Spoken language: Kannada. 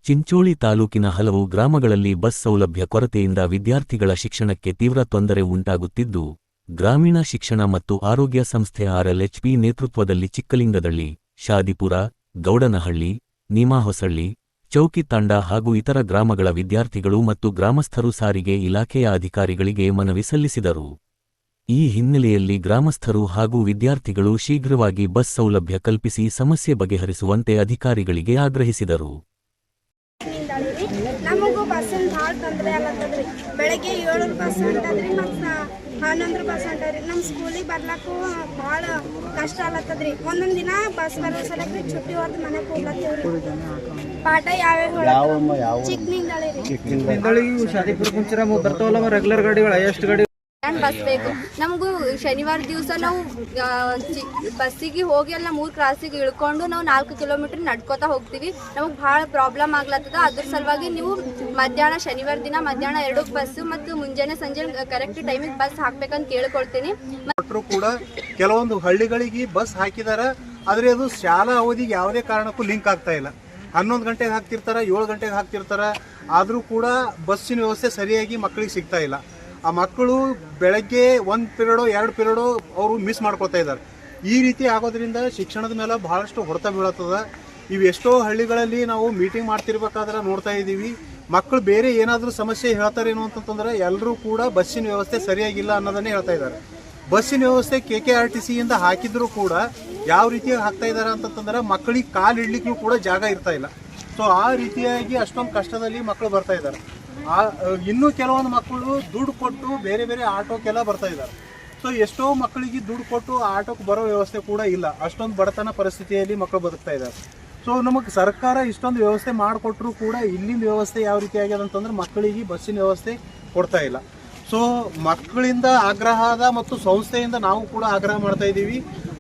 ಚಿಂಚೋಳಿ ತಾಲೂಕಿನ ಹಲವು ಗ್ರಾಮಗಳಲ್ಲಿ ಬಸ್ ಸೌಲಭ್ಯ ಕೊರತೆಯಿಂದ ವಿದ್ಯಾರ್ಥಿಗಳ ಶಿಕ್ಷಣಕ್ಕೆ ತೀವ್ರ ತೊಂದರೆ ಉಂಟಾಗುತ್ತಿದ್ದು, ಗ್ರಾಮೀಣ ಶಿಕ್ಷಣ ಮತ್ತು ಆರೋಗ್ಯ ಸಂಸ್ಥೆ RLHP ನೇತೃತ್ವದಲ್ಲಿ ಚಿಕ್ಕಲಿಂಗದಳ್ಳಿ, ಶಾದಿಪುರ, ಗೌಡನಹಳ್ಳಿ, ನೀಮಾಹೊಸಳ್ಳಿ, ಚೌಕಿ ತಾಂಡ ಹಾಗೂ ಇತರ ಗ್ರಾಮಗಳ ವಿದ್ಯಾರ್ಥಿಗಳು ಮತ್ತು ಗ್ರಾಮಸ್ಥರು ಸಾರಿಗೆ ಇಲಾಖೆಯ ಅಧಿಕಾರಿಗಳಿಗೆ ಮನವಿ ಸಲ್ಲಿಸಿದರು. ಈ ಹಿನ್ನೆಲೆಯಲ್ಲಿ ಗ್ರಾಮಸ್ಥರು ಹಾಗೂ ವಿದ್ಯಾರ್ಥಿಗಳು ಶೀಘ್ರವಾಗಿ ಬಸ್ ಸೌಲಭ್ಯ ಕಲ್ಪಿಸಿ ಸಮಸ್ಯೆ ಬಗೆಹರಿಸುವಂತೆ ಅಧಿಕಾರಿಗಳಿಗೆ ಆಗ್ರಹಿಸಿದರು. ನಮಗೂ ಬಸ್ಸಿನ ಭಾಳ ತೊಂದರೆ ಆಗತ್ತದ್ರಿ. ಬೆಳಗ್ಗೆ 7 ಬಸ್ ಹೊಂಟದ್ರಿ, ಮತ್ತು 11 ಬಸ್ ಹೊಂಟದ್ರಿ. ನಮ್ಮ ಸ್ಕೂಲಿಗೆ ಬರ್ಲಕ್ಕೂ ಭಾಳ ಕಷ್ಟ ಆಗತ್ತದ್ರಿ. ಒಂದೊಂದು ದಿನ ಬಸ್ ಬರೋ ಸಲಕ್ಕೆ ಚುಟ್ಟಿ ಹೊಡೆದು ಮನೆಗೆ ಹೋಗ್ಲತ್ತೀವ್ರಿ. ಪಾಠ ಯಾವ್ಯಾವ ಚಿಕ್ಕಲಿಂಗದಳ್ಳಿ ಶಾದಿಪುರ ಕುಂಚಿರ ಬರ್ತಾವಲ್ಲ ರೆಗ್ಯುಲರ್ ಗಾಡಿಗಳು, ಎಷ್ಟು ಗಾಡಿ ಬಸ್ ಬೇಕು ನಮಗೂ. ಶನಿವಾರ ದಿವಸ ನಾವು ಬಸ್ಸಿಗೆ ಹೋಗಿ ಎಲ್ಲ 3 ಕ್ರಾಸಿಗೆ ಇಳ್ಕೊಂಡು ನಾವು 4 ಕಿಲೋಮೀಟರ್ ನಡ್ಕೋತಾ ಹೋಗ್ತೀವಿ. ನಮಗೆ ಭಾಳ ಪ್ರಾಬ್ಲಮ್ ಆಗ್ಲತ್ತದ. ಅದ್ರ ಸಲುವಾಗಿ ನೀವು ಮಧ್ಯಾಹ್ನ ಶನಿವಾರ ದಿನ ಮಧ್ಯಾಹ್ನ 2 ಬಸ್ಸು ಮತ್ತು ಮುಂಜಾನೆ ಸಂಜೆ ಕರೆಕ್ಟ್ ಟೈಮಿಗೆ ಬಸ್ ಹಾಕ್ಬೇಕಂತ ಕೇಳ್ಕೊಳ್ತೀನಿ. ಕೂಡ ಕೆಲವೊಂದು ಹಳ್ಳಿಗಳಿಗೆ ಬಸ್ ಹಾಕಿದಾರ, ಆದ್ರೆ ಅದು ಶಾಲಾ ಅವಧಿಗೆ ಯಾವುದೇ ಕಾರಣಕ್ಕೂ ಲಿಂಕ್ ಆಗ್ತಾ ಇಲ್ಲ. 11 ಗಂಟೆಗೆ ಹಾಕ್ತಿರ್ತಾರ, 7 ಗಂಟೆಗೆ ಹಾಕ್ತಿರ್ತಾರ, ಆದರೂ ಕೂಡ ಬಸ್ಸಿನ ವ್ಯವಸ್ಥೆ ಸರಿಯಾಗಿ ಮಕ್ಕಳಿಗೆ ಸಿಗ್ತಾ ಇಲ್ಲ. ಆ ಮಕ್ಕಳು ಬೆಳಗ್ಗೆ 1 ಪೀರಿಯಡೋ 2 ಪೀರಿಯಡೋ ಅವರು ಮಿಸ್ ಮಾಡ್ಕೊತಾ ಇದ್ದಾರೆ. ಈ ರೀತಿ ಆಗೋದ್ರಿಂದ ಶಿಕ್ಷಣದ ಮೇಲೆ ಬಹಳಷ್ಟು ಹೊಡೆತ ಬೀಳತ್ತದ. ಇವು ಎಷ್ಟೋ ಹಳ್ಳಿಗಳಲ್ಲಿ ನಾವು ಮೀಟಿಂಗ್ ಮಾಡ್ತಿರ್ಬೇಕಾದ್ರೆ ನೋಡ್ತಾ ಇದ್ದೀವಿ, ಮಕ್ಕಳು ಬೇರೆ ಏನಾದರೂ ಸಮಸ್ಯೆ ಹೇಳ್ತಾರೇನೋ ಅಂತಂದ್ರೆ ಎಲ್ಲರೂ ಕೂಡ ಬಸ್ಸಿನ ವ್ಯವಸ್ಥೆ ಸರಿಯಾಗಿಲ್ಲ ಅನ್ನೋದನ್ನೇ ಹೇಳ್ತಾ ಇದ್ದಾರೆ. ಬಸ್ಸಿನ ವ್ಯವಸ್ಥೆ KKRTC ಇಂದ ಹಾಕಿದ್ರು ಕೂಡ ಯಾವ ರೀತಿಯಾಗಿ ಹಾಕ್ತಾ ಇದ್ದಾರೆ ಅಂತಂದ್ರೆ ಮಕ್ಕಳಿಗೆ ಕಾಲು ಇಡ್ಲಿಕ್ಕೂ ಕೂಡ ಜಾಗ ಇರ್ತಾ ಇಲ್ಲ. ಸೊ ಆ ರೀತಿಯಾಗಿ ಅಷ್ಟೊಂದು ಕಷ್ಟದಲ್ಲಿ ಮಕ್ಕಳು ಬರ್ತಾ ಇದ್ದಾರೆ. ಇನ್ನೂ ಕೆಲವೊಂದು ಮಕ್ಕಳು ದುಡ್ಡು ಕೊಟ್ಟು ಬೇರೆ ಬೇರೆ ಆಟೋಕ್ಕೆಲ್ಲ ಬರ್ತಾ ಇದ್ದಾರೆ. ಸೊ ಎಷ್ಟೋ ಮಕ್ಕಳಿಗೆ ದುಡ್ಡು ಕೊಟ್ಟು ಆಟೋಕ್ಕೆ ಬರೋ ವ್ಯವಸ್ಥೆ ಕೂಡ ಇಲ್ಲ. ಅಷ್ಟೊಂದು ಬಡತನ ಪರಿಸ್ಥಿತಿಯಲ್ಲಿ ಮಕ್ಕಳು ಬದುಕ್ತಾ ಇದ್ದಾರೆ. ಸೊ ನಮಗೆ ಸರ್ಕಾರ ಇಷ್ಟೊಂದು ವ್ಯವಸ್ಥೆ ಮಾಡಿಕೊಟ್ರು ಕೂಡ ಇಲ್ಲಿನ ವ್ಯವಸ್ಥೆ ಯಾವ ರೀತಿ ಆಗ್ಯದ ಅಂತಂದ್ರೆ ಮಕ್ಕಳಿಗೆ ಬಸ್ಸಿನ ವ್ಯವಸ್ಥೆ ಕೊಡ್ತಾ ಇಲ್ಲ. ಸೊ ಮಕ್ಕಳಿಂದ ಆಗ್ರಹ ಅದ ಮತ್ತು ಸಂಸ್ಥೆಯಿಂದ ನಾವು ಕೂಡ ಆಗ್ರಹ ಮಾಡ್ತಾ ಇದ್ದೀವಿ.